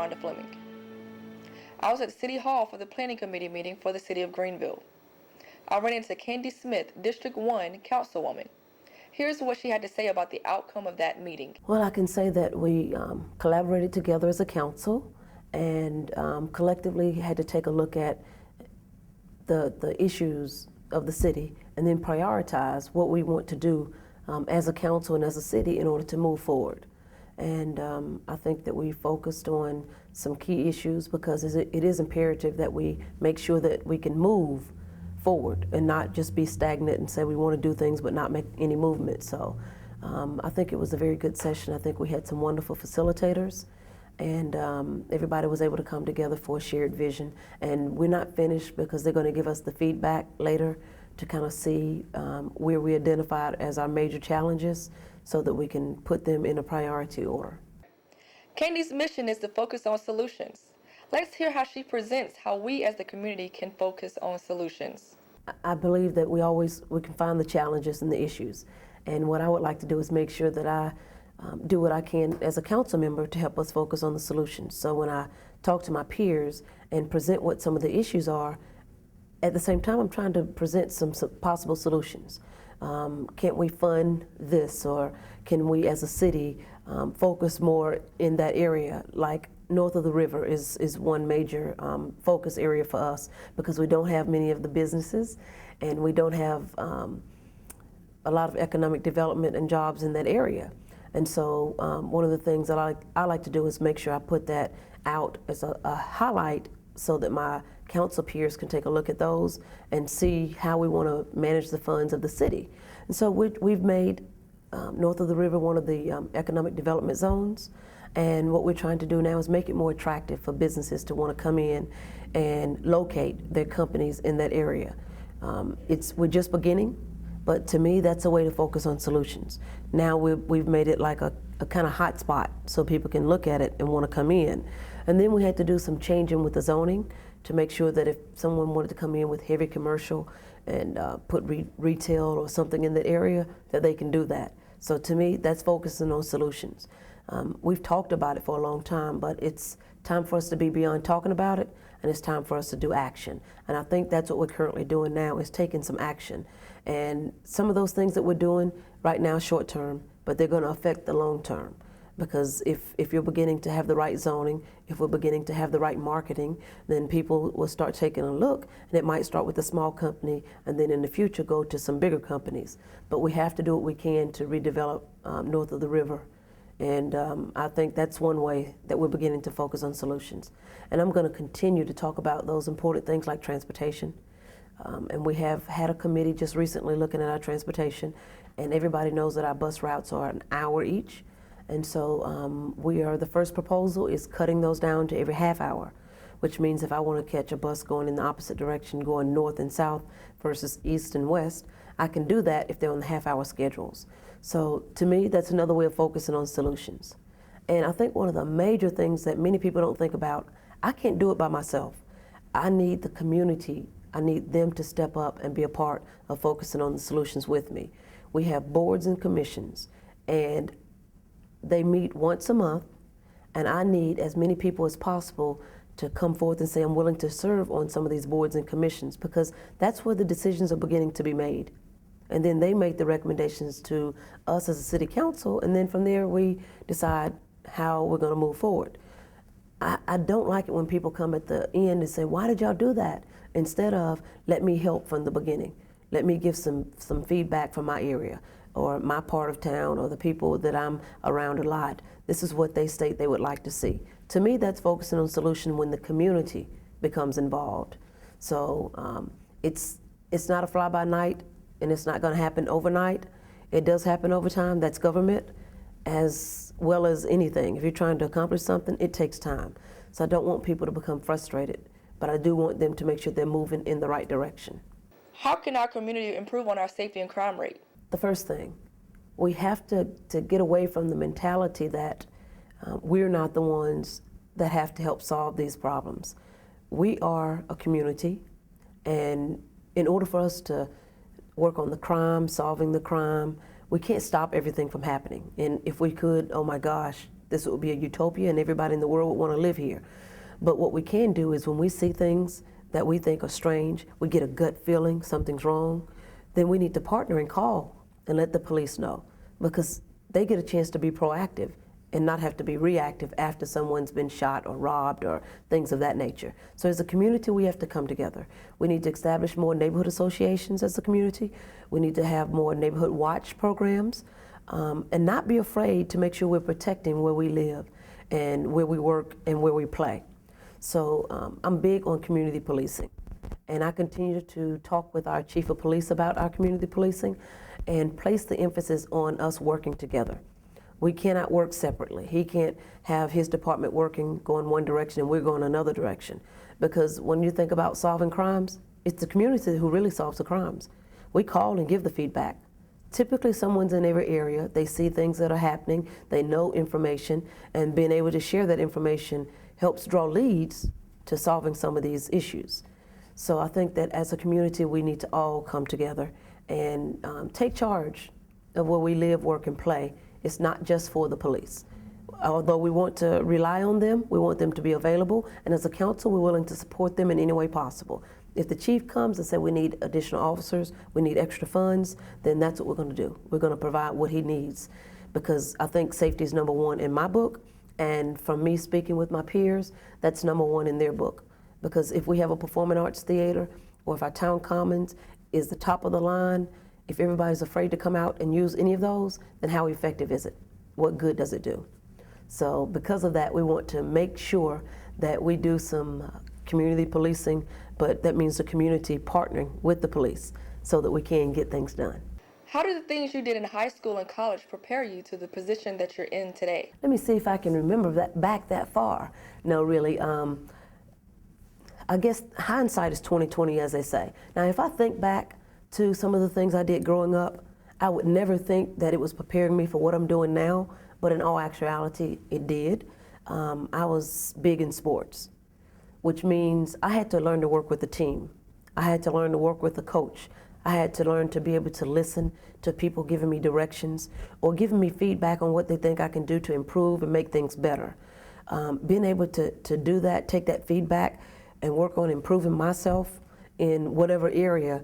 KaRonda Fleming. I was at City Hall for the Planning Committee meeting for the City of Greenville. I ran into Kandie Smith, District 1 Councilwoman. Here's what she had to say about the outcome of that meeting. Well, I can say that we collaborated together as a council and collectively had to take a look at the issues of the city and then prioritize what we want to do as a council and as a city in order to move forward. And I think that we focused on some key issues because it is imperative that we make sure that we can move forward and not just be stagnant and say we want to do things but not make any movement. So I think it was a very good session. I think we had some wonderful facilitators and everybody was able to come together for a shared vision. And we're not finished because they're going to give us the feedback later to kind of see where we identified as our major challenges so that we can put them in a priority order. Kandie's mission is to focus on solutions. Let's hear how she presents how we as the community can focus on solutions. I believe that we can find the challenges and the issues. And what I would like to do is make sure that I do what I can as a council member to help us focus on the solutions. So when I talk to my peers and present what some of the issues are, at the same time I'm trying to present some possible solutions. Can't we fund this, or can we as a city focus more in that area? Like north of the river is one major focus area for us because we don't have many of the businesses and we don't have a lot of economic development and jobs in that area. And so one of the things that I like to do is make sure I put that out as a highlight so that my council peers can take a look at those and see how we want to manage the funds of the city. And so we've made north of the river one of the economic development zones. And what we're trying to do now is make it more attractive for businesses to want to come in and locate their companies in that area. We're just beginning, but to me, that's a way to focus on solutions. Now we've made it like a kind of hot spot so people can look at it and want to come in. And then we had to do some changing with the zoning to make sure that if someone wanted to come in with heavy commercial and put retail or something in that area, that they can do that. So to me, that's focusing on solutions. We've talked about it for a long time, but it's time for us to be beyond talking about it, and it's time for us to do action. And I think that's what we're currently doing now, is taking some action. And some of those things that we're doing right now short term, but they're going to affect the long term. Because if you're beginning to have the right zoning, if we're beginning to have the right marketing, then people will start taking a look, and it might start with a small company and then in the future go to some bigger companies. But we have to do what we can to redevelop north of the river. And I think that's one way that we're beginning to focus on solutions. And I'm going to continue to talk about those important things like transportation. And we have had a committee just recently looking at our transportation, and everybody knows that our bus routes are an hour each. And so the first proposal is cutting those down to every half hour, which means if I want to catch a bus going in the opposite direction, going north and south versus east and west, I can do that if they're on the half-hour schedules. So to me, that's another way of focusing on solutions. And I think one of the major things that many people don't think about, I can't do it by myself. I need the community. I need them to step up and be a part of focusing on the solutions with me. We have boards and commissions, and they meet once a month, and I need as many people as possible to come forth and say, I'm willing to serve on some of these boards and commissions, because that's where the decisions are beginning to be made. And then they make the recommendations to us as a city council, and then from there we decide how we're going to move forward. I don't like it when people come at the end and say, why did y'all do that? Instead of, let me help from the beginning. Let me give some feedback from my area or my part of town or the people that I'm around a lot. This is what they state they would like to see. To me, that's focusing on solution when the community becomes involved. So it's not a fly-by-night, and it's not going to happen overnight. It does happen over time. That's government as well as anything. If you're trying to accomplish something, it takes time. So I don't want people to become frustrated, but I do want them to make sure they're moving in the right direction. How can our community improve on our safety and crime rate? The first thing, we have to get away from the mentality that we're not the ones that have to help solve these problems. We are a community, and in order for us to work on the crime, solving the crime, we can't stop everything from happening. And if we could, oh my gosh, This would be a utopia and everybody in the world would want to live here. But what we can do is when we see things that we think are strange, we get a gut feeling something's wrong, then we need to partner and call and let the police know, because they get a chance to be proactive and not have to be reactive after someone's been shot or robbed or things of that nature. So as a community, we have to come together. We need to establish more neighborhood associations as a community. We need to have more neighborhood watch programs, and not be afraid to make sure we're protecting where we live and where we work and where we play. So I'm big on community policing, and I continue to talk with our chief of police about our community policing and place the emphasis on us working together. We cannot work separately. He can't have his department working, going one direction and we're going another direction. Because when you think about solving crimes, it's the community who really solves the crimes. We call and give the feedback. Typically someone's in every area, they see things that are happening, they know information, and being able to share that information helps draw leads to solving some of these issues. So I think that as a community we need to all come together and take charge of where we live, work, and play. It's not just for the police. Although we want to rely on them, we want them to be available, and as a council, we're willing to support them in any way possible. If the chief comes and says we need additional officers, we need extra funds, then that's what we're going to do. We're going to provide what he needs, because I think safety is number one in my book, and from me speaking with my peers, that's number one in their book. Because if we have a performing arts theater, or if our town commons is the top of the line, if everybody's afraid to come out and use any of those, then how effective is it? What good does it do? So because of that, we want to make sure that we do some community policing, but that means the community partnering with the police so that we can get things done. How did the things you did in high school and college prepare you to the position that you're in today? Let me see if I can remember that back that far. No, really, I guess hindsight is 20/20, as they say. Now, if I think back to some of the things I did growing up, I would never think that it was preparing me for what I'm doing now, but in all actuality, it did. I was big in sports, which means I had to learn to work with a team. I had to learn to work with a coach. I had to learn to be able to listen to people giving me directions or giving me feedback on what they think I can do to improve and make things better. Being able to do that, take that feedback and work on improving myself in whatever area,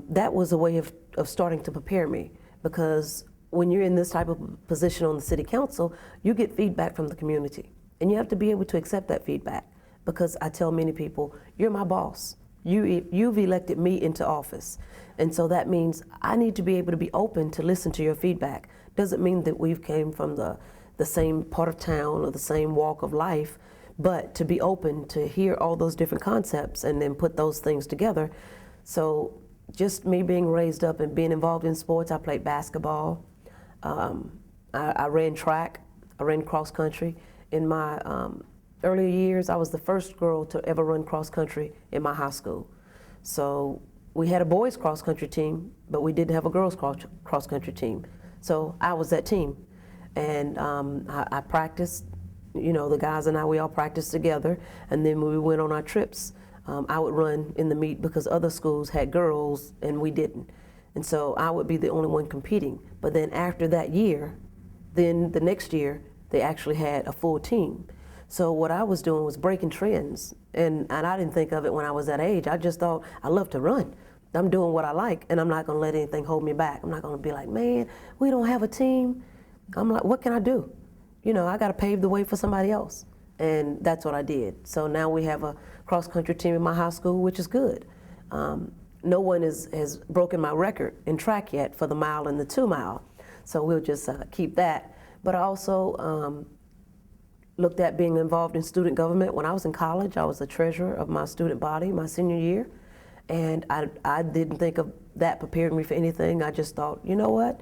that was a way of starting to prepare me, because when you're in this type of position on the city council, you get feedback from the community, and you have to be able to accept that feedback, because I tell many people, you're my boss. You've elected me into office, and so that means I need to be able to be open to listen to your feedback. Doesn't mean that we've came from the same part of town or the same walk of life, but to be open to hear all those different concepts and then put those things together. So just me being raised up and being involved in sports, I played basketball, I ran track, I ran cross country. In my earlier years, I was the first girl to ever run cross country in my high school. So we had a boys cross country team, but we didn't have a girls cross country team. So I was that team. And I practiced, you know, the guys and I, we all practiced together. And then when we went on our trips, I would run in the meet because other schools had girls and we didn't. And so I would be the only one competing. But then after that year, then the next year, they actually had a full team. So what I was doing was breaking trends. And I didn't think of it when I was that age. I just thought, I love to run. I'm doing what I like, and I'm not gonna let anything hold me back. I'm not gonna be like, man, we don't have a team. I'm like, what can I do? You know, I gotta pave the way for somebody else. And that's what I did. So now we have a cross-country team in my high school, which is good. No one has broken my record in track yet for the mile and the 2 mile. So we'll just keep that. But I also looked at being involved in student government. When I was in college, I was the treasurer of my student body my senior year. And I didn't think of that preparing me for anything. I just thought, you know what?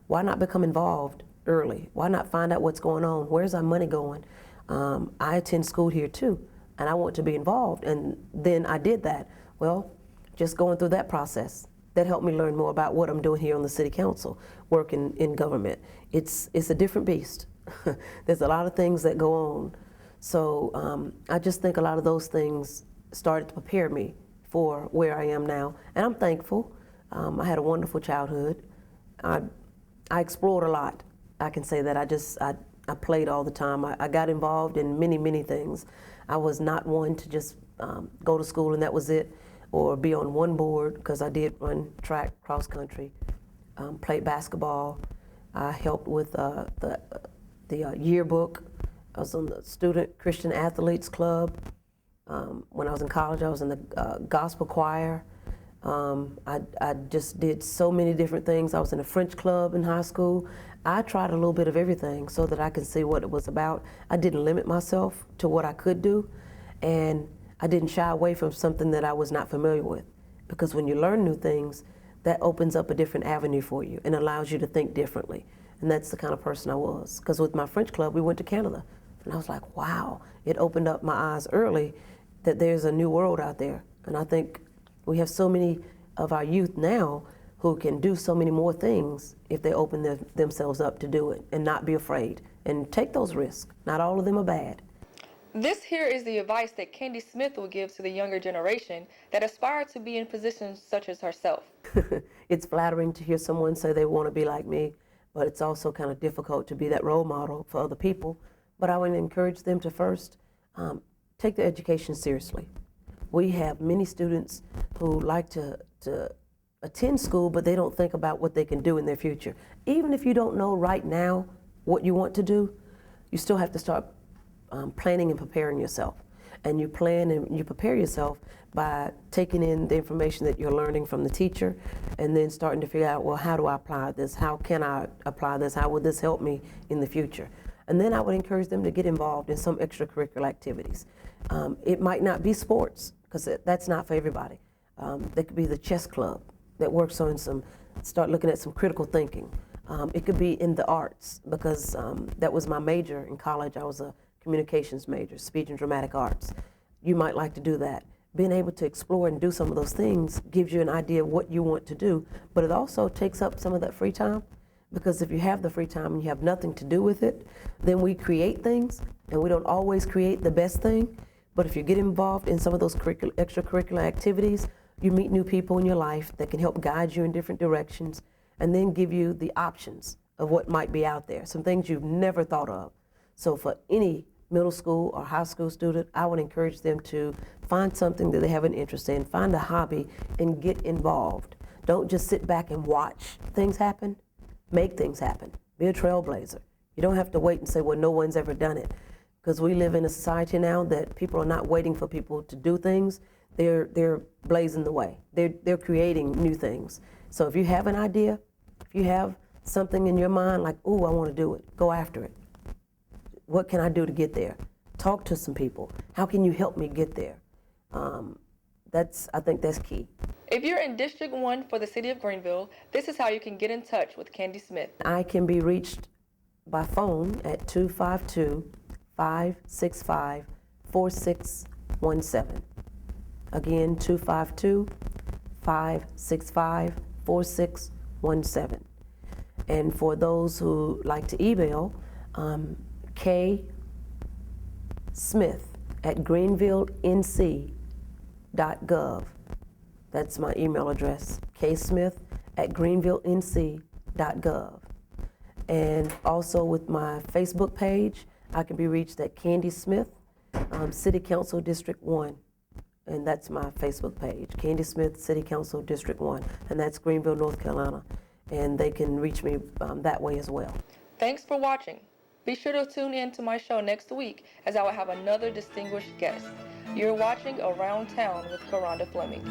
Why not become involved early? Why not find out what's going on? Where's our money going? I attend school here too, and I want to be involved. And then I did that. Well, just going through that process, that helped me learn more about what I'm doing here on the city council, working in government. It's a different beast. There's a lot of things that go on. So I just think a lot of those things started to prepare me for where I am now. And I'm thankful. I had a wonderful childhood. I explored a lot. I can say that I I played all the time. I got involved in many, many things. I was not one to just go to school and that was it, or be on one board, because I did run track, cross country, played basketball. I helped with the yearbook. I was on the Student Christian Athletes Club. When I was in college, I was in the gospel choir. I just did so many different things. I was in a French club in high school. I tried a little bit of everything so that I could see what it was about. I didn't limit myself to what I could do, and I didn't shy away from something that I was not familiar with. Because when you learn new things, that opens up a different avenue for you and allows you to think differently. And that's the kind of person I was. Because with my French club, we went to Canada. And I was like, wow, it opened up my eyes early that there's a new world out there. And I think we have so many of our youth now who can do so many more things if they open themselves up to do it and not be afraid and take those risks. Not all of them are bad. This here is the advice that Kandie Smith will give to the younger generation that aspire to be in positions such as herself. It's flattering to hear someone say they want to be like me, but it's also kind of difficult to be that role model for other people. But I would encourage them to first take their education seriously. We have many students who like to attend school, but they don't think about what they can do in their future. Even if you don't know right now what you want to do, you still have to start planning and preparing yourself. And you plan and you prepare yourself by taking in the information that you're learning from the teacher and then starting to figure out, well, how do I apply this? How can I apply this? How would this help me in the future? And then I would encourage them to get involved in some extracurricular activities. It might not be sports, because that's not for everybody. There could be the chess club that works on start looking at some critical thinking. It could be in the arts, because that was my major in college. I was a communications major, speech and dramatic arts. You might like to do that. Being able to explore and do some of those things gives you an idea of what you want to do, but it also takes up some of that free time, because if you have the free time and you have nothing to do with it, then we create things, and we don't always create the best thing. But if you get involved in some of those extracurricular activities, you meet new people in your life that can help guide you in different directions and then give you the options of what might be out there, some things you've never thought of. So for any middle school or high school student, I would encourage them to find something that they have an interest in, find a hobby, and get involved. Don't just sit back and watch things happen. Make things happen. Be a trailblazer. You don't have to wait and say, well, no one's ever done it. Because we live in a society now that people are not waiting for people to do things. They're blazing the way. They're creating new things. So if you have an idea, if you have something in your mind like, ooh, I want to do it, go after it. What can I do to get there? Talk to some people. How can you help me get there? I think that's key. If you're in District 1 for the City of Greenville, this is how you can get in touch with Kandie Smith. I can be reached by phone at 252-565-4617. Again, 252-565-4617. And for those who like to email, ksmith@greenvillenc.gov. That's my email address, ksmith@greenvillenc.gov. And also with my Facebook page, I can be reached at Kandie Smith, City Council District 1. And that's my Facebook page, Kandie Smith, City Council District 1. And that's Greenville, North Carolina. And they can reach me that way as well. Thanks for watching. Be sure to tune in to my show next week as I will have another distinguished guest. You're watching Around Town with KaRonda Fleming.